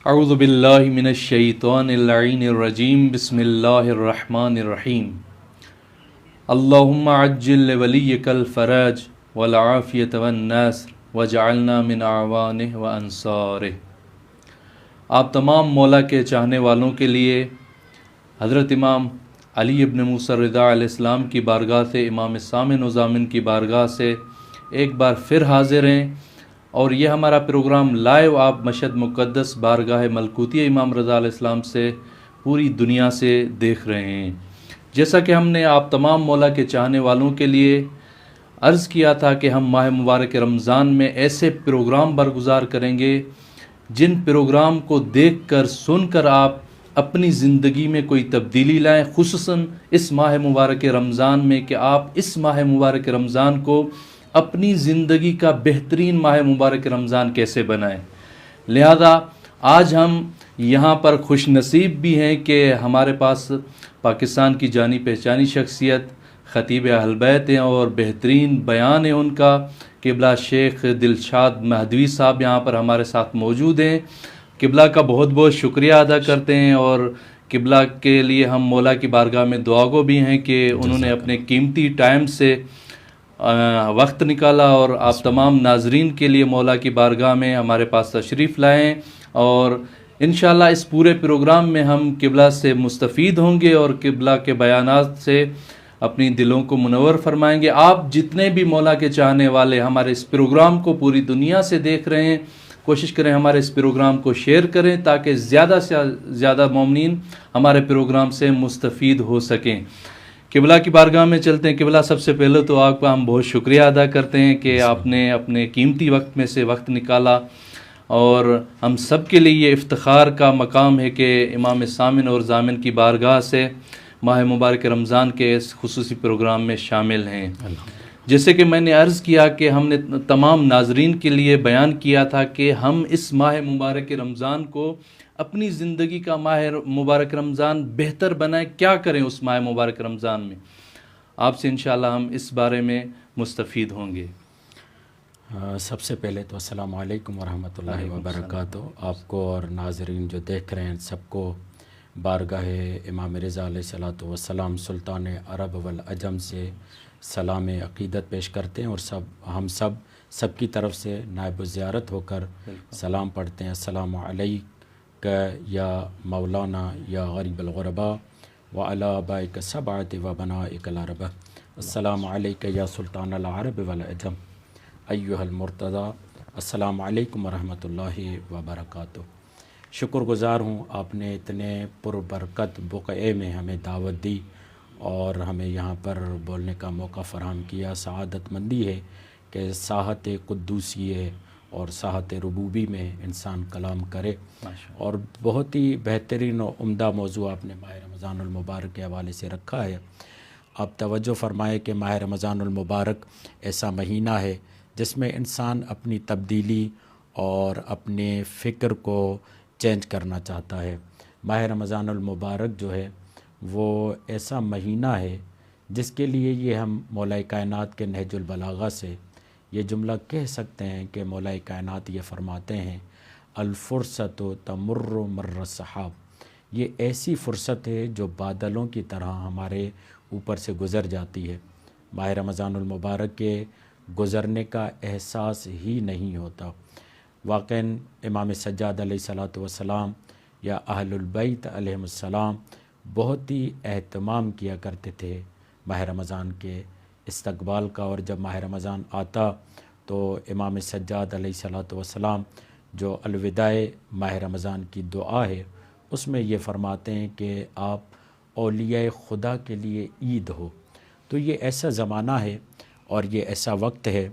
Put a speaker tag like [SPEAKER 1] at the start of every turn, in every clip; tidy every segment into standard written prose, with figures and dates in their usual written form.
[SPEAKER 1] اعوذ باللہ من الشیطان اللعین الرجیم بسم اللہ الرحمن الرحیم اللہم عجل لولیک الفرج والعافیت والنصر وجعلنا من اعوانہ وانصارہ۔ آپ تمام مولا کے چاہنے والوں کے لیے حضرت امام علی ابن موسیٰ رضا علیہ السلام کی بارگاہ سے، امام سامن و ضامن کی بارگاہ سے ایک بار پھر حاضر ہیں، اور یہ ہمارا پروگرام لائیو آپ مشہد مقدس بارگاہ ملکوتی امام رضا علیہ السلام سے پوری دنیا سے دیکھ رہے ہیں۔ جیسا کہ ہم نے آپ تمام مولا کے چاہنے والوں کے لیے عرض کیا تھا کہ ہم ماہ مبارک رمضان میں ایسے پروگرام برگزار کریں گے جن پروگرام کو دیکھ کر سن کر آپ اپنی زندگی میں کوئی تبدیلی لائیں، خصوصاً اس ماہ مبارک رمضان میں، کہ آپ اس ماہ مبارک رمضان کو اپنی زندگی کا بہترین ماہ مبارک رمضان کیسے بنائیں۔ لہذا آج ہم یہاں پر خوش نصیب بھی ہیں کہ ہمارے پاس پاکستان کی جانی پہچانی شخصیت خطیب اہل بیت ہیں، اور بہترین بیان ہے ان کا۔ قبلہ شیخ دلشاد مہدوی صاحب یہاں پر ہمارے ساتھ موجود ہیں۔ قبلہ کا بہت بہت شکریہ ادا کرتے ہیں، اور قبلہ کے لیے ہم مولا کی بارگاہ میں دعا گو بھی ہیں کہ انہوں نے اپنے قیمتی ٹائم سے وقت نکالا اور آپ تمام ناظرین کے لیے مولا کی بارگاہ میں ہمارے پاس تشریف لائیں، اور انشاءاللہ اس پورے پروگرام میں ہم قبلہ سے مستفید ہوں گے اور قبلہ کے بیانات سے اپنی دلوں کو منور فرمائیں گے۔ آپ جتنے بھی مولا کے چاہنے والے ہمارے اس پروگرام کو پوری دنیا سے دیکھ رہے ہیں، کوشش کریں ہمارے اس پروگرام کو شیئر کریں تاکہ زیادہ سے زیادہ مومنین ہمارے پروگرام سے مستفید ہو سکیں۔ قبلہ کی بارگاہ میں چلتے ہیں۔ قبلہ سب سے پہلے تو آپ کا ہم بہت شکریہ ادا کرتے ہیں کہ آپ نے اپنے قیمتی وقت میں سے وقت نکالا، اور ہم سب کے لیے یہ افتخار کا مقام ہے کہ امام سامن اور ضامن کی بارگاہ سے ماہ مبارک رمضان کے اس خصوصی پروگرام میں شامل ہیں۔ جیسے کہ میں نے عرض کیا کہ ہم نے تمام ناظرین کے لیے بیان کیا تھا کہ ہم اس ماہ مبارک رمضان کو اپنی زندگی کا ماہ مبارک رمضان بہتر بنائیں، کیا کریں اس ماہ مبارک رمضان میں۔ آپ سے انشاءاللہ ہم اس بارے میں مستفید ہوں گے۔
[SPEAKER 2] سب سے پہلے تو السلام علیکم ورحمۃ اللہ وبرکاتہ۔ آپ کو اور ناظرین جو دیکھ رہے ہیں سب کو بارگاہ امام رضا علیہ الصلوۃ والسلام سلطان عرب والعجم سے سلام عقیدت پیش کرتے ہیں، اور ہم سب کی طرف سے نائب الزیارت ہو کر سلام پڑھتے ہیں۔ السلام علیک یا مولانا یا غریب الغرباء وعلی آبائک السبعۃ وبنائک الاربعہ، السلام علیک یا سلطان العرب والعجم ایھا المرتضی، السلام علیکم ورحمۃ اللہ وبرکاتہ۔ شکر گزار ہوں آپ نے اتنے پربرکت بقعے میں ہمیں دعوت دی اور ہمیں یہاں پر بولنے کا موقع فراہم کیا۔ سعادت مندی ہے کہ ساحت قدوسی ہے اور ساحت ربوبی میں انسان کلام کرے، اور بہت ہی بہترین و عمدہ موضوع آپ نے ماہ رمضان المبارک کے حوالے سے رکھا ہے۔ آپ توجہ فرمائے کہ ماہ رمضان المبارک ایسا مہینہ ہے جس میں انسان اپنی تبدیلی اور اپنے فکر کو چینج کرنا چاہتا ہے۔ ماہ رمضان المبارک جو ہے وہ ایسا مہینہ ہے جس کے لیے یہ ہم مولا کائنات کے نہج البلاغہ سے یہ جملہ کہہ سکتے ہیں کہ مولا کائنات یہ فرماتے ہیں، الفرصت تمر مر السحاب، یہ ایسی فرصت ہے جو بادلوں کی طرح ہمارے اوپر سے گزر جاتی ہے۔ ماہ رمضان المبارک کے گزرنے کا احساس ہی نہیں ہوتا۔ واقعاً امام سجاد علیہ الصلوۃ والسلام یا اہل البیت علیہم السلام بہت ہی اہتمام کیا کرتے تھے ماہ رمضان کے استقبال کا، اور جب ماہ رمضان آتا تو امام سجاد علیہ الصلوۃ والسلام جو الوداع ماہ رمضان کی دعا ہے اس میں یہ فرماتے ہیں کہ آپ اولیاء خدا کے لیے عید ہو۔ تو یہ ایسا زمانہ ہے اور یہ ایسا وقت ہے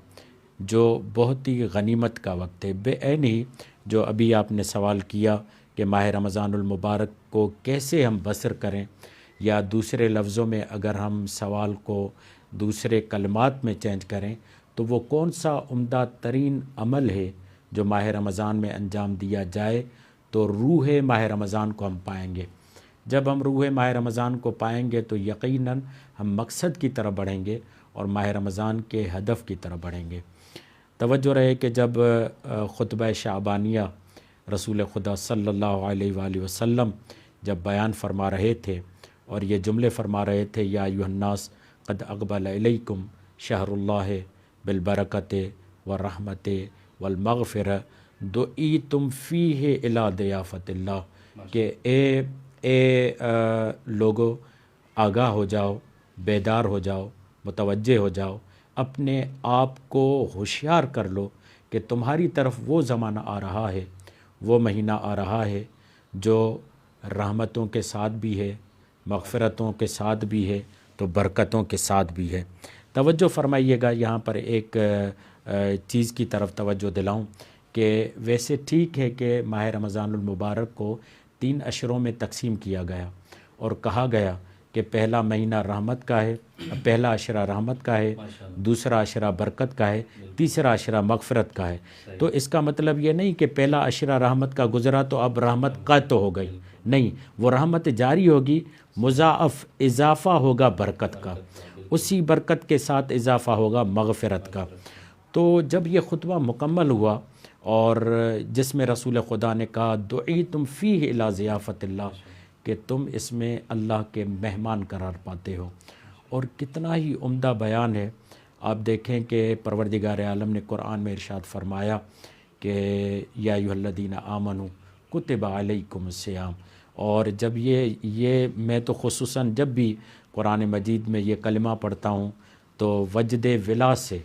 [SPEAKER 2] جو بہت ہی غنیمت کا وقت ہے۔ بے عین ہی جو ابھی آپ نے سوال کیا کہ ماہ رمضان المبارک کو کیسے ہم بسر کریں، یا دوسرے لفظوں میں اگر ہم سوال کو دوسرے کلمات میں چینج کریں تو وہ کون سا عمدہ ترین عمل ہے جو ماہ رمضان میں انجام دیا جائے تو روح ماہ رمضان کو ہم پائیں گے۔ جب ہم روح ماہ رمضان کو پائیں گے تو یقیناً ہم مقصد کی طرف بڑھیں گے اور ماہ رمضان کے ہدف کی طرف بڑھیں گے۔ توجہ رہے کہ جب خطبہ شعبانیہ رسول خدا صلی اللہ علیہ وآلہ وسلم جب بیان فرما رہے تھے اور یہ جملے فرما رہے تھے، یا ایھا الناس قد اقبل الیکم شہر اللہ بالبرکۃ والرحمۃ والمغفرہ دعیتم فیہ الی ضیافت اللہ، کہ اے لوگو آگاہ ہو جاؤ، بیدار ہو جاؤ، متوجہ ہو جاؤ، اپنے آپ کو ہوشیار کر لو کہ تمہاری طرف وہ زمانہ آ رہا ہے، وہ مہینہ آ رہا ہے جو رحمتوں کے ساتھ بھی ہے، مغفرتوں کے ساتھ بھی ہے، تو برکتوں کے ساتھ بھی ہے۔ توجہ فرمائیے گا، یہاں پر ایک چیز کی طرف توجہ دلاؤں کہ ویسے ٹھیک ہے کہ ماہ رمضان المبارک کو 3 عشروں میں تقسیم کیا گیا اور کہا گیا کہ پہلا مہینہ رحمت کا ہے، پہلا عشرہ رحمت کا ہے، دوسرا عشرہ برکت کا ہے، تیسرا عشرہ مغفرت کا ہے۔ تو اس کا مطلب یہ نہیں کہ پہلا عشرہ رحمت کا گزرا تو اب رحمت قطع ہو گئی، نہیں، وہ رحمت جاری ہوگی، مضاعف اضافہ ہوگا برکت کا، اسی برکت کے ساتھ اضافہ ہوگا مغفرت کا۔ تو جب یہ خطبہ مکمل ہوا اور جس میں رسول خدا نے کہا دعیتم فیہ الی ضیافت اللہ، کہ تم اس میں اللہ کے مہمان قرار پاتے ہو، اور کتنا ہی عمدہ بیان ہے۔ آپ دیکھیں کہ پروردگار عالم نے قرآن میں ارشاد فرمایا کہ یا ایھا الذین آمنوا کتب علیکم الصیام، اور جب یہ میں تو خصوصاً جب بھی قرآن مجید میں یہ کلمہ پڑھتا ہوں تو وجد ولا سے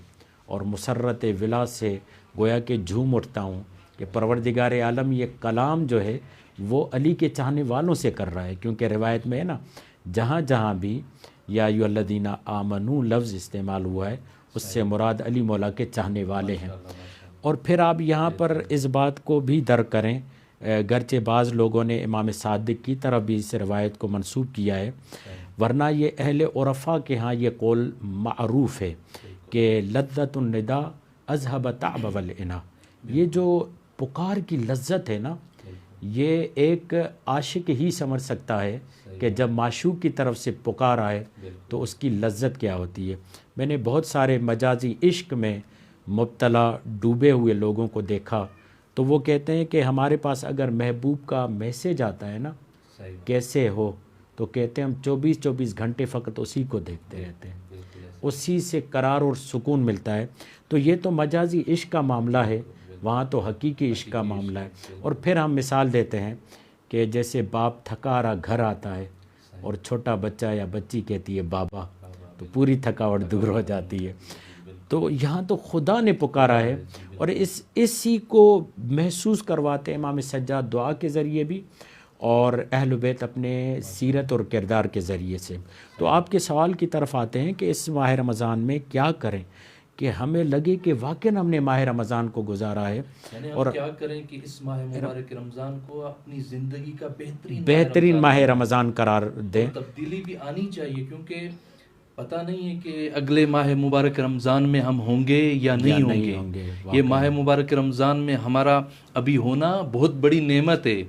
[SPEAKER 2] اور مسرت ولا سے گویا کہ جھوم اٹھتا ہوں کہ پروردگار عالم یہ کلام جو ہے وہ علی کے چاہنے والوں سے کر رہا ہے، کیونکہ روایت میں ہے نا، جہاں جہاں بھی یا ایھا الذین آمنوا لفظ استعمال ہوا ہے اس سے مراد علی مولا کے چاہنے والے ہیں۔ اور پھر آپ یہاں پر اس بات کو بھی درک کریں، گرچہ بعض لوگوں نے امام صادق کی طرف بھی اس روایت کو منسوب کیا ہے، ورنہ یہ اہل عرفا کے ہاں یہ قول معروف ہے کہ لذت النداء اذهب تعب والعنا، یہ جو پکار کی لذت ہے نا، یہ ایک عاشق ہی سمجھ سکتا ہے کہ جب معشوق کی طرف سے پکار آئے تو اس کی لذت کیا ہوتی ہے۔ میں نے بہت سارے مجازی عشق میں مبتلا ڈوبے ہوئے لوگوں کو دیکھا، تو وہ کہتے ہیں کہ ہمارے پاس اگر محبوب کا میسیج آتا ہے نا، کیسے ہو، تو کہتے ہیں ہم 24 گھنٹے فقط اسی کو دیکھتے رہتے ہیں، اسی سے قرار اور سکون ملتا ہے۔ تو یہ تو مجازی عشق کا معاملہ ہے، وہاں تو حقیقی عشق کا معاملہ ہے۔ اور پھر ہم مثال دیتے ہیں کہ جیسے باپ تھکا رہا گھر آتا ہے اور چھوٹا بچہ یا بچی کہتی ہے بابا، تو پوری تھکاوٹ دور ہو جاتی ہے۔ تو یہاں تو خدا نے پکارا ہے، اور اسی کو محسوس کرواتے ہیں امام سجاد دعا کے ذریعے بھی اور اہل بیت اپنے سیرت اور کردار کے ذریعے سے۔ تو آپ کے سوال کی طرف آتے ہیں کہ اس ماہ رمضان میں کیا کریں کہ ہمیں لگے کہ واقعاً ہم نے ماہ رمضان کو گزارا ہے،
[SPEAKER 1] اور کیا کریں کہ اس ماہ مبارک رمضان کو اپنی زندگی کا
[SPEAKER 2] بہترین ماہ رمضان قرار دیں۔
[SPEAKER 1] تبدیلی بھی آنی چاہیے، کیونکہ پتہ نہیں ہے کہ اگلے ماہ مبارک رمضان میں ہم ہوں گے یا نہیں ہوں گے۔ یہ ماہ مبارک رمضان میں ہمارا ابھی ہونا بہت بڑی نعمت ہے،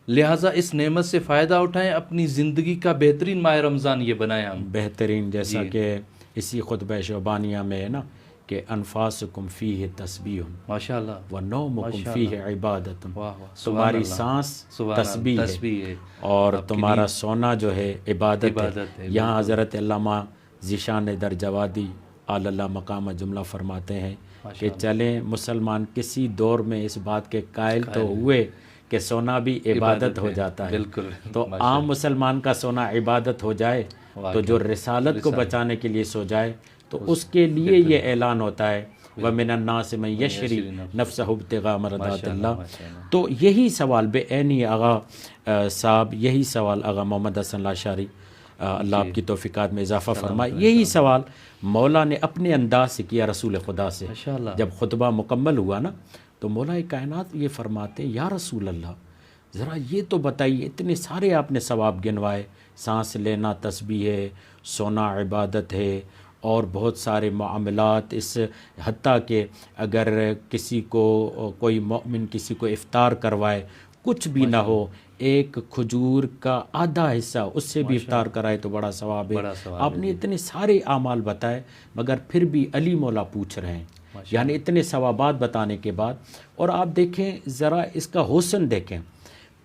[SPEAKER 1] لہٰذا اس نعمت سے فائدہ اٹھائیں، اپنی زندگی کا بہترین ماہ رمضان یہ بنائیں ہم
[SPEAKER 2] بہترین، جیسا کہ اسی خطبہ شعبانیہ میں ہے نا کہ انفاسکم فیہ تسبیح
[SPEAKER 1] ماشاءاللہ
[SPEAKER 2] ونومکم فیہ عبادت، تمہاری سانس تسبیح ہے اور تمہارا سونا جو ہے عبادت ہے۔ یہاں حضرت علامہ ذیشان در جوادی اعلی اللہ مقام جملہ فرماتے ہیں کہ چلیں مسلمان کسی دور میں اس بات کے قائل تو ہوئے کہ سونا بھی عبادت ہو جاتا ہے، تو عام مسلمان کا سونا عبادت ہو جائے تو جو رسالت کو بچانے کے لیے سو جائے تو اس کے لیے یہ اعلان ہوتا ہے وَمِنَ النَّاسِ مَن يَشْرِي نَفْسَهُ ابْتِغَاءَ مَرْضَاتِ اللَّهِ۔ تو یہی سوال بے عینی آغا صاحب، یہی سوال آغا محمد حسن لاشاری اللہ آپ کی توفیقات میں اضافہ فرمائے، یہی سوال مولا نے اپنے انداز سے کیا رسول خدا سے۔ جب خطبہ مکمل ہوا نا تو مولا کائنات یہ فرماتے ہیں یا رسول اللہ ذرا یہ تو بتائیے، اتنے سارے آپ نے ثواب گنوائے، سانس لینا تسبیح ہے، سونا عبادت ہے، اور بہت سارے معاملات، اس حتیٰ کہ اگر کسی کو کوئی مومن کسی کو افطار کروائے، کچھ بھی نہ ہو، ایک کھجور کا آدھا حصہ اس سے بھی افطار کرائے تو بڑا ثواب ہے۔ آپ نے اتنے سارے اعمال بتائے، مگر پھر بھی علی مولا پوچھ رہے ہیں یعنی اتنے ثوابات بتانے کے بعد. اور آپ دیکھیں ذرا اس کا حسن دیکھیں،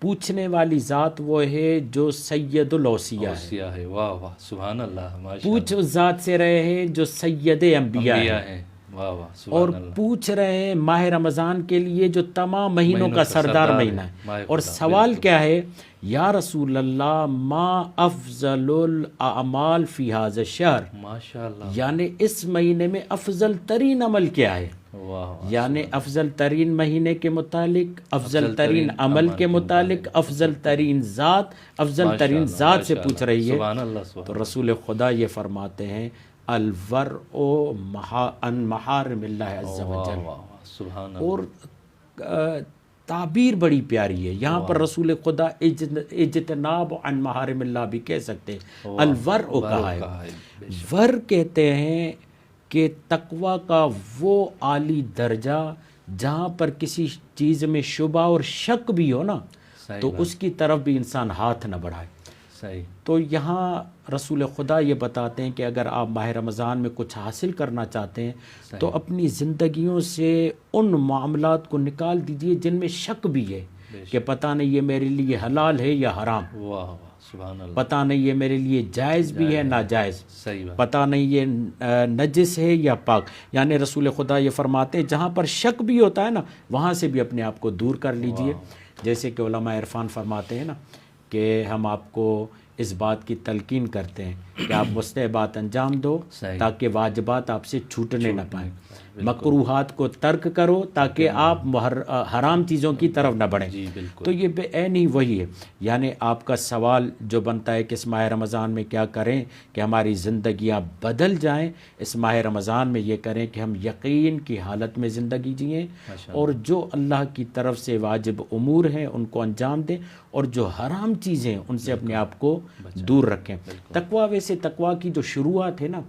[SPEAKER 2] پوچھنے والی ذات وہ ہے جو سید الاوصیاء ہے.
[SPEAKER 1] واہ واہ سبحان اللہ،
[SPEAKER 2] پوچھ اس ذات سے رہے ہیں جو سید انبیاء ہے.
[SPEAKER 1] واہ واہ سبحان
[SPEAKER 2] اور
[SPEAKER 1] اللہ.
[SPEAKER 2] پوچھ رہے ہیں ماہ رمضان کے لیے جو تمام مہینوں کا سردار مہینہ ہے. اور سوال کیا ہے؟ یا رسول اللہ ما افضل الاعمال فی ھذا الشہر،
[SPEAKER 1] ماشاء اللہ.
[SPEAKER 2] یعنی اس مہینے میں افضل ترین عمل کیا ہے؟ یعنی افضل ترین مہینے کے متعلق، افضل ترین عمل کے متعلق، افضل ترین ذات، افضل ترین ذات سے پوچھ رہی ہے. تو رسول خدا یہ فرماتے ہیں الورع عن محارم اللہ عز وجل. اور تعبیر بڑی پیاری ہے یہاں پر. رسول خدا اجتناب عن محارم اللہ بھی کہہ سکتے ہیں. الورع کہا ہے. ور کہتے ہیں کہ تقوی کا وہ عالی درجہ جہاں پر کسی چیز میں شبہ اور شک بھی ہو نا تو اس کی طرف بھی انسان ہاتھ نہ بڑھائے. تو یہاں رسول خدا یہ بتاتے ہیں کہ اگر آپ ماہ رمضان میں کچھ حاصل کرنا چاہتے ہیں تو اپنی زندگیوں سے ان معاملات کو نکال دیجئے جن میں شک بھی ہے کہ پتہ نہیں یہ میرے لیے حلال ہے یا حرام، پتہ نہیں یہ میرے لیے جائز بھی ہے ناجائز، پتہ نہیں یہ نجس ہے یا پاک. یعنی رسول خدا یہ فرماتے ہیں جہاں پر شک بھی ہوتا ہے نا وہاں سے بھی اپنے آپ کو دور کر لیجئے. جیسے کہ علماء عرفان فرماتے ہیں نا کہ ہم آپ کو اس بات کی تلقین کرتے ہیں کہ آپ مستحبات انجام دو تاکہ واجبات آپ سے چھوٹنے نہ پائیں، مکروہات کو ترک کرو تاکہ آپ حرام چیزوں کی طرف نہ بڑھیں. تو یہ بے عین ہی وہی ہے. یعنی آپ کا سوال جو بنتا ہے کہ اس ماہ رمضان میں کیا کریں کہ ہماری زندگیاں بدل جائیں، اس ماہ رمضان میں یہ کریں کہ ہم یقین کی حالت میں زندگی جئیں اور جو اللہ کی طرف سے واجب امور ہیں ان کو انجام دیں اور جو حرام چیزیں ان سے اپنے آپ کو دور رکھیں. تقویٰ ویسے تقویٰ کی جو شروعات ہے نا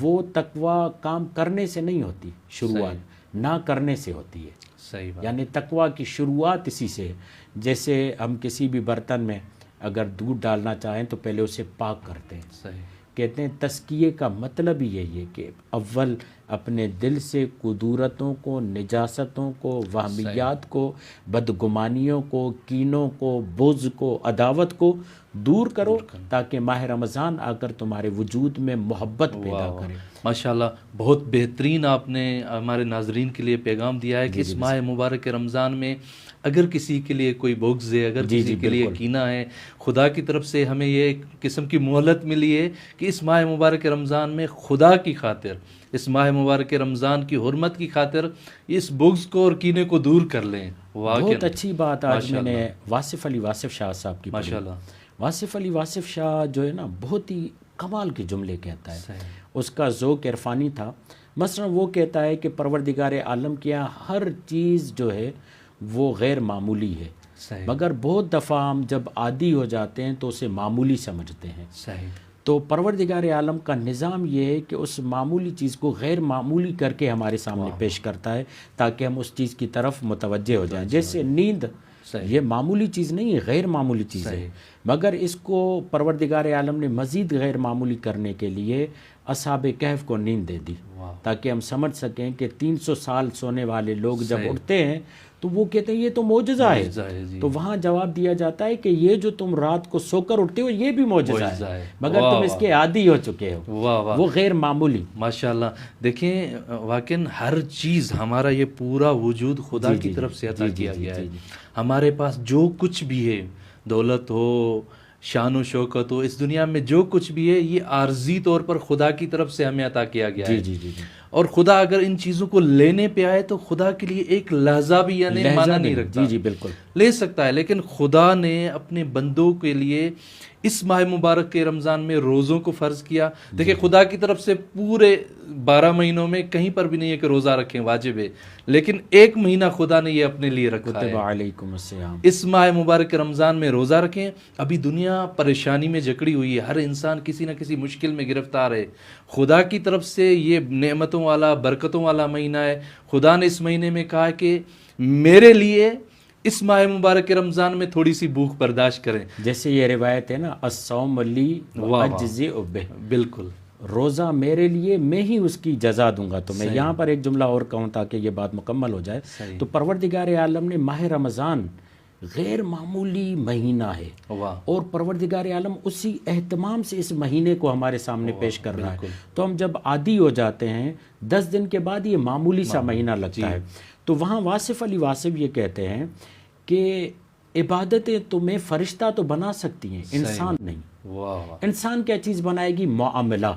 [SPEAKER 2] وہ تقویٰ کام کرنے سے نہیں ہوتی، شروعات نہ کرنے سے ہوتی ہے. یعنی تقویٰ کی شروعات اسی سے ہے. جیسے ہم کسی بھی برتن میں اگر دودھ ڈالنا چاہیں تو پہلے اسے پاک کرتے ہیں. کہتے ہیں تزکیے کا مطلب ہی یہی ہے کہ اول اپنے دل سے قدورتوں کو، نجاستوں کو، وہمیات کو، بدگمانیوں کو، کینوں کو، بغض کو، عداوت کو دور کرو تاکہ ماہ رمضان آ کر تمہارے وجود میں محبت پیدا کرے.
[SPEAKER 1] ماشاءاللہ بہت بہترین آپ نے ہمارے ناظرین کے لیے پیغام دیا ہے کہ اس ماہ مبارک رمضان میں اگر کسی کے لیے کوئی بغض ہے، اگر کسی کے لیے کینہ ہے، خدا کی طرف سے ہمیں یہ ایک قسم کی مہلت ملی ہے کہ اس ماہ مبارک رمضان میں خدا کی خاطر، اس ماہ مبارک رمضان کی حرمت کی خاطر اس بغض کو اور کینے کو دور کر لیں.
[SPEAKER 2] بہت اچھی بات آج میں نے واصف علی واصف شاہ صاحب کی
[SPEAKER 1] ماشاءاللہ.
[SPEAKER 2] واصف علی واصف شاہ جو ہے نا بہت ہی کمال کے جملے کہتا ہے. اس کا ذوق عرفانی تھا. مثلا وہ کہتا ہے کہ پروردگار عالم کے یہاں ہر چیز جو ہے وہ غیر معمولی ہے، مگر بہت دفعہ ہم جب عادی ہو جاتے ہیں تو اسے معمولی سمجھتے ہیں. تو پروردگار عالم کا نظام یہ ہے کہ اس معمولی چیز کو غیر معمولی کر کے ہمارے سامنے پیش کرتا ہے تاکہ ہم اس چیز کی طرف متوجہ ہو جائیں. جیسے نیند یہ معمولی چیز نہیں ہے، غیر معمولی چیز ہے، مگر اس کو پروردگار عالم نے مزید غیر معمولی کرنے کے لیے اصحاب کہف کو نیند دے دی تاکہ ہم سمجھ سکیں کہ 300 سال سونے والے لوگ جب اٹھتے ہیں تو وہ کہتے ہیں یہ تو معجزہ ہے. تو وہاں جواب دیا جاتا ہے کہ یہ جو تم رات کو سو کر اٹھتے ہو یہ بھی معجزہ ہے مگر تم اس کے عادی ہو چکے ہو، وہ غیر معمولی.
[SPEAKER 1] ماشاءاللہ دیکھیں واقعاً ہر چیز ہمارا یہ پورا وجود خدا کی طرف سے عطا کیا گیا ہے. ہمارے پاس جو کچھ بھی ہے، دولت ہو، شان و شوکت ہو، اس دنیا میں جو کچھ بھی ہے یہ عارضی طور پر خدا کی طرف سے ہمیں عطا کیا گیا ہے. اور خدا اگر ان چیزوں کو لینے پہ آئے تو خدا کے لیے ایک لحظہ بھی یعنی معنی نہیں رکھتا.
[SPEAKER 2] بالکل
[SPEAKER 1] لے سکتا ہے، لیکن خدا نے اپنے بندوں کے لیے اس ماہ مبارک کے رمضان میں روزوں کو فرض کیا. دیکھیں خدا کی طرف سے پورے 12 مہینوں میں کہیں پر بھی نہیں ہے کہ روزہ رکھیں واجب ہے، لیکن ایک مہینہ خدا نے یہ اپنے لیے رکھا ہے. اس ماہ مبارک رمضان میں روزہ رکھیں. ابھی دنیا پریشانی میں جکڑی ہوئی ہے، ہر انسان کسی نہ کسی مشکل میں گرفتار ہے. خدا کی طرف سے یہ نعمتوں والا، برکتوں والا مہینہ ہے. خدا نے اس مہینے میں کہا کہ میرے لیے اس ماہ مبارک رمضان میں تھوڑی سی بھوک برداشت کریں.
[SPEAKER 2] جیسے یہ روایت ہے نا الصوم لی واجزئ بہ،
[SPEAKER 1] بالکل
[SPEAKER 2] روزہ میرے لیے میں ہی اس کی جزا دوں گا. تو میں یہاں پر ایک جملہ اور کہوں تاکہ یہ بات مکمل ہو جائے. تو پروردگار عالم نے ماہ رمضان غیر معمولی مہینہ ہے اور پروردگار عالم اسی اہتمام سے اس مہینے کو ہمارے سامنے پیش کر رہا ہے. تو ہم جب عادی ہو جاتے ہیں 10 دن کے بعد یہ معمولی سا مہینہ لگتا ہے. تو وہاں واصف علی واصف یہ کہتے ہیں کہ عبادتیں تمہیں فرشتہ تو بنا سکتی ہیں، انسان نہیں. انسان کیا چیز بنائے گی؟ معاملہ.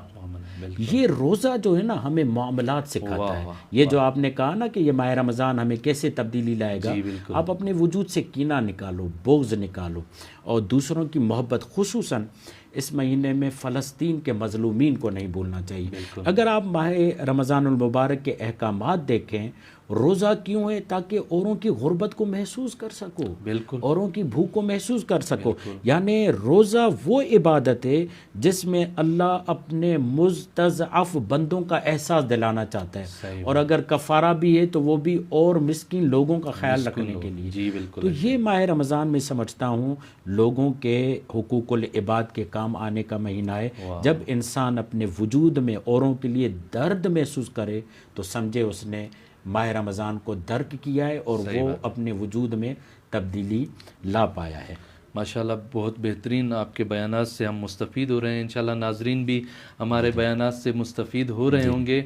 [SPEAKER 2] یہ روزہ جو ہے نا ہمیں معاملات سکھاتا ہے. یہ جو آپ نے کہا نا کہ یہ ماہ رمضان ہمیں کیسے تبدیلی لائے گا، آپ اپنے وجود سے کینہ نکالو، بغض نکالو اور دوسروں کی محبت. خصوصاً اس مہینے میں فلسطین کے مظلومین کو نہیں بھولنا چاہیے. اگر آپ ماہ رمضان المبارک کے احکامات دیکھیں، روزہ کیوں ہے؟ تاکہ اوروں کی غربت کو محسوس کر سکو، اوروں کی بھوک کو محسوس کر سکو. یعنی روزہ وہ عبادت ہے جس میں اللہ اپنے مستضعف بندوں کا احساس دلانا چاہتا ہے، اور اگر کفارہ بھی ہے تو وہ بھی اور مسکین لوگوں کا خیال رکھنے کے لیے. تو یہ ماہ رمضان میں سمجھتا ہوں لوگوں کے حقوق العباد کے کام آنے کا مہینہ ہے. جب انسان اپنے وجود میں اوروں کے لیے درد محسوس کرے تو سمجھے اس نے ماہ رمضان کو درک کیا ہے اور وہ اپنے وجود میں تبدیلی لا پایا ہے.
[SPEAKER 1] ماشاءاللہ بہت بہترین آپ کے بیانات سے ہم مستفید ہو رہے ہیں. انشاءاللہ ناظرین بھی ہمارے بیانات سے مستفید ہو رہے ہوں گے.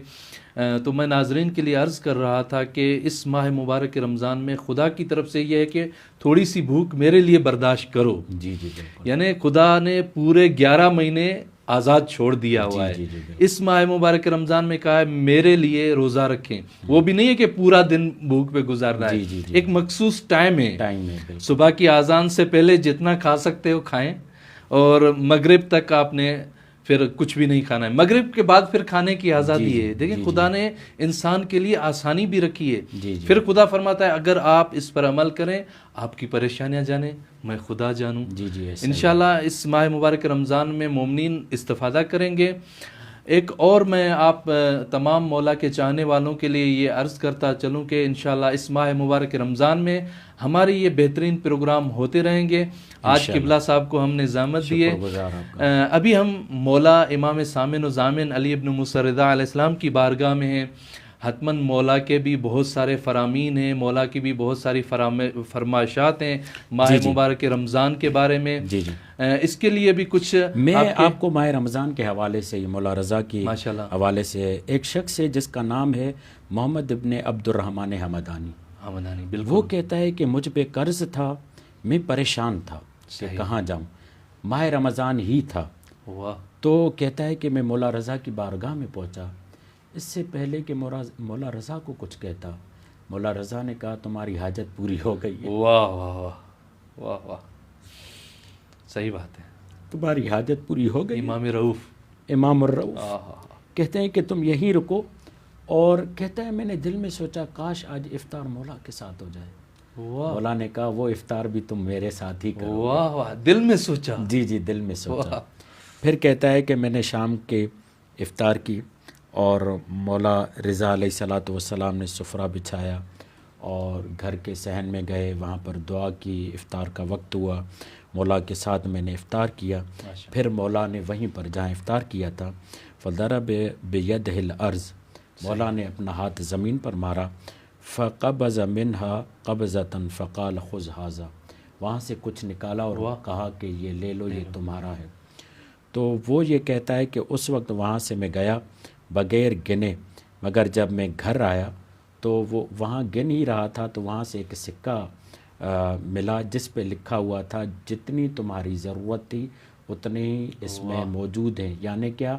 [SPEAKER 1] تو میں ناظرین کے لیے عرض کر رہا تھا کہ اس ماہ مبارک رمضان میں خدا کی طرف سے یہ ہے کہ تھوڑی سی بھوک میرے لیے برداشت کرو. یعنی خدا نے پورے 11 مہینے آزاد چھوڑ دیا ہوا ہے. اس ماہ مبارک رمضان میں کہا ہے میرے لیے روزہ رکھیں. وہ بھی نہیں ہے کہ پورا دن بھوک پہ گزارنا ہے، ایک مخصوص ٹائم ہے. صبح کی اذان سے پہلے جتنا کھا سکتے ہو کھائیں، اور مغرب تک آپ نے پھر کچھ بھی نہیں کھانا ہے. مغرب کے بعد پھر کھانے کی آزادی ہے. دیکھیں خدا نے انسان کے لیے آسانی بھی رکھی ہے. پھر خدا فرماتا ہے اگر آپ اس پر عمل کریں آپ کی پریشانیاں جانیں میں خدا جانوں. انشاءاللہ اس ماہ مبارک رمضان میں مومنین استفادہ کریں گے. ایک اور میں آپ تمام مولا کے چاہنے والوں کے لیے یہ عرض کرتا چلوں کہ انشاءاللہ اس ماہ مبارک رمضان میں ہمارے یہ بہترین پروگرام ہوتے رہیں گے. آج قبلہ صاحب کو ہم نے زحمت دیے. ابھی ہم مولا امام سامن و ضامن علی ابن موسیٰ رضا علیہ السلام کی بارگاہ میں ہیں. حتماً مولا کے بھی بہت سارے فرامین ہیں، مولا کی بھی بہت ساری فرمائشات ہیں ماہ مبارک رمضان کے بارے میں. اس کے لیے بھی کچھ
[SPEAKER 2] میں آپ کو ماہ رمضان کے حوالے سے مولا رضا کی حوالے سے ایک شخص ہے جس کا نام ہے محمد ابن عبد الرحمن حمدانی. وہ کہتا ہے کہ مجھ پہ قرض تھا، میں پریشان تھا کہ کہاں جاؤں. ماہ رمضان ہی تھا. تو کہتا ہے کہ میں مولا رضا کی بارگاہ میں پہنچا. اس سے پہلے کہ مولا رضا کو کچھ کہتا، مولا رضا نے کہا تمہاری حاجت پوری ہو گئی ہے.
[SPEAKER 1] واہ واہ واہ واہ واہ، صحیح بات ہے،
[SPEAKER 2] تمہاری حاجت پوری ہو گئی.
[SPEAKER 1] امام
[SPEAKER 2] الرؤف کہتے ہیں کہ تم یہیں رکو. اور کہتا ہے میں نے دل میں سوچا کاش آج افطار مولا کے ساتھ ہو جائے. مولا نے کہا وہ افطار بھی تم میرے ساتھ ہی کرو.
[SPEAKER 1] واہ واہ، دل میں سوچا.
[SPEAKER 2] جی دل میں سوچا. پھر کہتا ہے کہ میں نے شام کے افطار کی اور مولا رضا علیہ الصلاۃ والسلام نے سفرہ بچھایا اور گھر کے صحن میں گئے، وہاں پر دعا کی. افطار کا وقت ہوا، مولا کے ساتھ میں نے افطار کیا. پھر مولا نے وہیں پر جہاں افطار کیا تھا فضرب بیدہ الارض، مولا نے اپنا ہاتھ زمین پر مارا. فقبض منہا قبضۃ فقال خذ ھذا، وہاں سے کچھ نکالا اور کہا کہ یہ لے لو، یہ تمہارا ہے. تو وہ یہ کہتا ہے کہ اس وقت وہاں سے میں گیا بغیر گنے، مگر جب میں گھر آیا تو وہ وہاں گن ہی رہا تھا تو وہاں سے ایک سکہ ملا جس پہ لکھا ہوا تھا جتنی تمہاری ضرورت تھی اتنے ہی اس میں موجود ہیں. یعنی کیا؟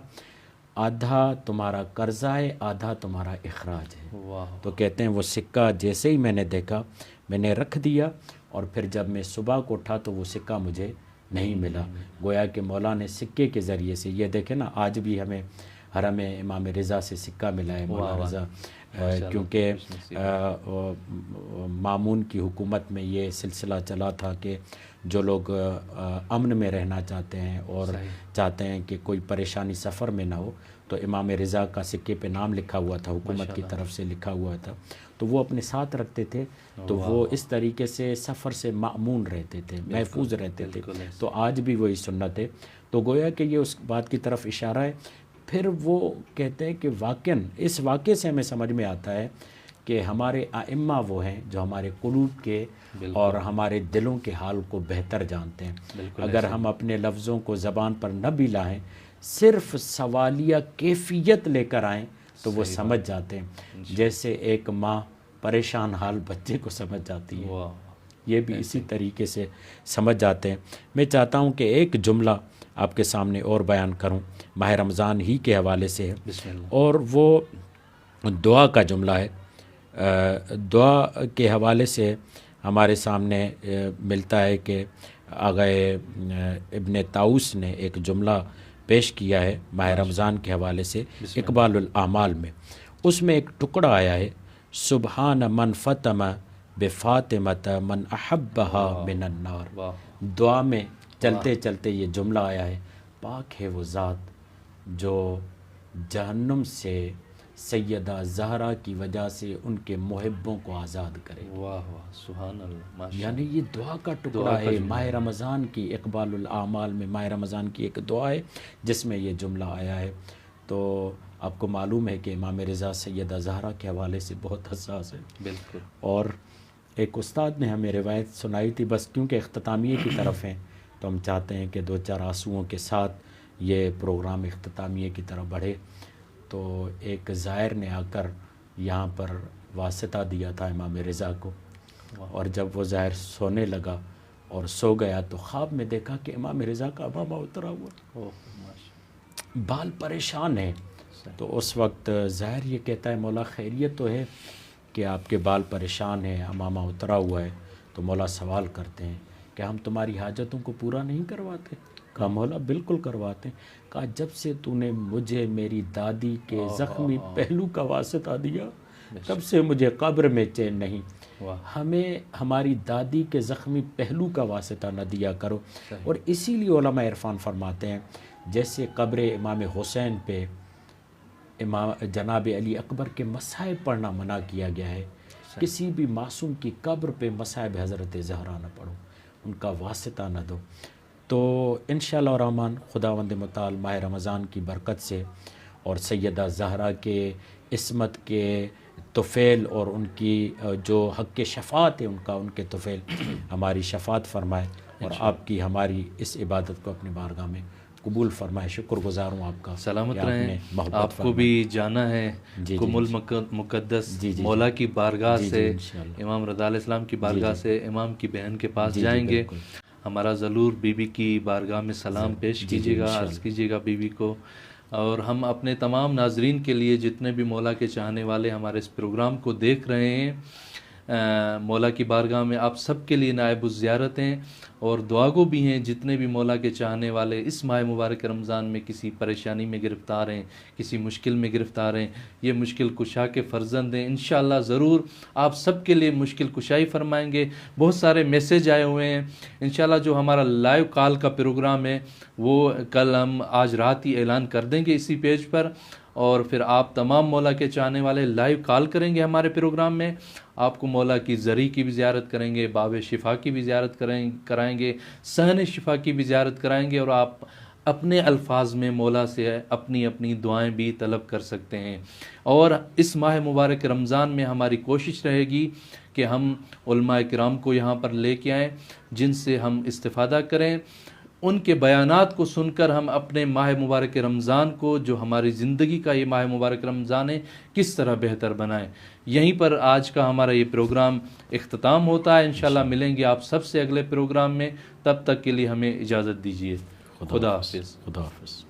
[SPEAKER 2] آدھا تمہارا قرضہ ہے، آدھا تمہارا اخراج ہے. تو کہتے ہیں وہ سکہ جیسے ہی میں نے دیکھا میں نے رکھ دیا، اور پھر جب میں صبح کو اٹھا تو وہ سکہ مجھے نہیں ملا. گویا کہ مولا نے سکے کے ذریعے سے، یہ دیکھیں نا آج بھی ہمیں حرم امام رضا سے سکہ ملا ہے مولا رضا، کیونکہ مامون کی حکومت میں یہ سلسلہ چلا تھا کہ جو لوگ امن میں رہنا چاہتے ہیں اور چاہتے ہیں کہ کوئی پریشانی سفر میں نہ ہو، تو امام رضا کا سکے پہ نام لکھا ہوا تھا، حکومت کی طرف سے لکھا ہوا تھا، تو وہ اپنے ساتھ رکھتے تھے. تو وہ اس طریقے سے سفر سے مأمون رہتے تھے، محفوظ رہتے تھے. تو آج بھی وہی سنت ہے. تو گویا کہ یہ اس بات کی طرف اشارہ ہے. پھر وہ کہتے ہیں کہ واقعاً اس واقعے سے ہمیں سمجھ میں آتا ہے کہ ہمارے ائمہ وہ ہیں جو ہمارے قلوب کے اور ہمارے دلوں کے حال کو بہتر جانتے ہیں. اگر ہم اپنے لفظوں کو زبان پر نہ بھی لائیں، صرف سوالیہ کیفیت لے کر آئیں تو وہ سمجھ جاتے ہیں، جیسے ایک ماں پریشان حال بچے کو سمجھ جاتی ہے، یہ بھی اسی طریقے سے سمجھ جاتے ہیں. میں چاہتا ہوں کہ ایک جملہ آپ کے سامنے اور بیان کروں، ماہ رمضان ہی کے حوالے سے ہے، اور وہ دعا کا جملہ ہے. دعا کے حوالے سے ہمارے سامنے ملتا ہے کہ آغا ابن طاؤس نے ایک جملہ پیش کیا ہے ماہ رمضان کے حوالے سے اقبال الاعمال میں. اس میں ایک ٹکڑا آیا ہے، سبحان من فتم بفاطمۃ من احبہا من النار. دعا میں چلتے چلتے یہ جملہ آیا ہے، پاک ہے وہ ذات جو جہنم سے سیدہ زہرا کی وجہ سے ان کے محبوں کو آزاد کرے.
[SPEAKER 1] واہ واہ سبحان اللہ.
[SPEAKER 2] یعنی یہ دعا کا ٹکڑا ہے ماہ رمضان کی، اقبال الاعمال میں ماہ رمضان کی ایک دعا ہے جس میں یہ جملہ آیا ہے. تو آپ کو معلوم ہے کہ امام رضا سیدہ زہرا کے حوالے سے بہت حساس ہے.
[SPEAKER 1] بالکل.
[SPEAKER 2] اور ایک استاد نے ہمیں روایت سنائی تھی، بس کیونکہ اختتامیہ کی طرف ہیں تو ہم چاہتے ہیں کہ دو چار آنسوؤں کے ساتھ یہ پروگرام اختتامیہ کی طرف بڑھے. تو ایک زائر نے آ کر یہاں پر واسطہ دیا تھا امام رضا کو، اور جب وہ زائر سونے لگا اور سو گیا تو خواب میں دیکھا کہ امام رضا کا امامہ اترا ہوا، بال پریشان ہیں. تو اس وقت زائر یہ کہتا ہے مولا خیریت تو ہے کہ آپ کے بال پریشان ہیں، امامہ اترا ہوا ہے. تو مولا سوال کرتے ہیں کہ ہم تمہاری حاجتوں کو پورا نہیں کرواتے؟ کہا مولا بالکل کرواتے ہیں. کہا جب سے تو نے مجھے میری دادی کے زخمی پہلو کا واسطہ دیا تب سے مجھے قبر میں چین نہیں. ہمیں ہماری دادی کے زخمی پہلو کا واسطہ نہ دیا کرو. اور اسی لیے علماء عرفان فرماتے ہیں جیسے قبر امام حسین پہ امام جناب علی اکبر کے مصائب پڑھنا منع کیا گیا ہے، کسی بھی معصوم کی قبر پہ مصائب حضرت زہرا نہ پڑھو، ان کا واسطہ نہ دو. تو انشاءاللہ الرحمن خداوند متعال ماہ رمضان کی برکت سے اور سیدہ زہرا کے عصمت کے طفیل اور ان کی جو حق شفاعت ہے ان کے طفیل ہماری شفاعت فرمائے اور آپ کی ہماری اس عبادت کو اپنی بارگاہ میں قبول فرمائے. شکر گزار ہوں آپ کا.
[SPEAKER 1] سلامت رہیں. آپ کو بھی جانا ہے کم المقدس مولا کی بارگاہ سے، امام رضا علیہ السلام کی بارگاہ سے امام کی بہن کے پاس جائیں گے. ہمارا ضرور بی بی کی بارگاہ میں سلام پیش کیجیے گا، عرض کیجیے گا بی بی کو. اور ہم اپنے تمام ناظرین کے لیے جتنے بھی مولا کے چاہنے والے ہمارے اس پروگرام کو دیکھ رہے ہیں، مولا کی بارگاہ میں آپ سب کے لیے نائب الزیارت ہیں اور دعا گو بھی ہیں. جتنے بھی مولا کے چاہنے والے اس ماہ مبارک رمضان میں کسی پریشانی میں گرفتار ہیں، کسی مشکل میں گرفتار ہیں، یہ مشکل کشا کے فرزند ہیں، انشاءاللہ ضرور آپ سب کے لیے مشکل کشائی فرمائیں گے. بہت سارے میسیج آئے ہوئے ہیں. انشاءاللہ جو ہمارا لائیو کال کا پروگرام ہے وہ کل ہم آج رات ہی اعلان کر دیں گے اسی پیج پر، اور پھر آپ تمام مولا کے چاہنے والے لائیو کال کریں گے ہمارے پروگرام میں. آپ کو مولا کی زری کی بھی زیارت کریں گے، باب شفا کی بھی زیارت کرائیں گے، صحن شفا کی بھی زیارت کرائیں گے، اور آپ اپنے الفاظ میں مولا سے اپنی دعائیں بھی طلب کر سکتے ہیں. اور اس ماہ مبارک رمضان میں ہماری کوشش رہے گی کہ ہم علماء کرام کو یہاں پر لے کے آئیں جن سے ہم استفادہ کریں، ان کے بیانات کو سن کر ہم اپنے ماہ مبارک رمضان کو، جو ہماری زندگی کا یہ ماہ مبارک رمضان ہے، کس طرح بہتر بنائیں. یہیں پر آج کا ہمارا یہ پروگرام اختتام ہوتا ہے. انشاءاللہ ملیں گے آپ سب سے اگلے پروگرام میں. تب تک کے لیے ہمیں اجازت دیجیے. خدا حافظ.